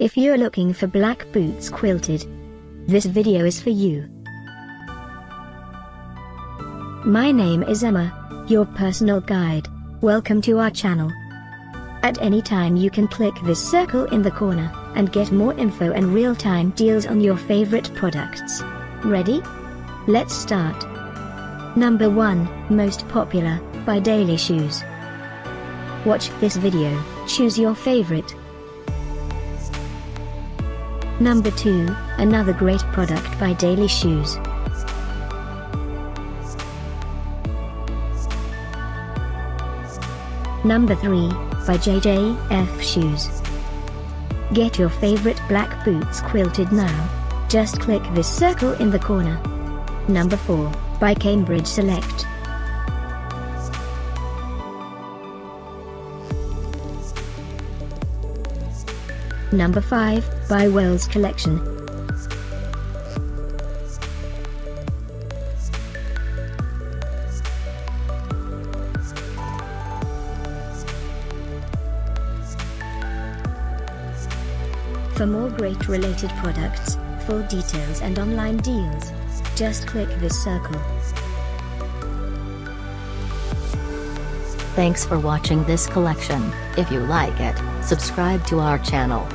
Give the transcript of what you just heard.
If you're looking for black boots quilted, this video is for you. My name is Emma, your personal guide. Welcome to our channel. At any time you can click this circle in the corner, and get more info and real-time deals on your favorite products. Ready? Let's start. Number 1, Most Popular, by DailyShoes. Watch this video, choose your favorite. Number 2, another great product by DailyShoes. Number 3, by JJF Shoes. Get your favorite black boots quilted now. Just click this circle in the corner. Number 4, by Cambridge Select. Number 5, by Wells Collection. For more great related products, full details and online deals, just click this circle. Thanks for watching this collection. If you like it, subscribe to our channel.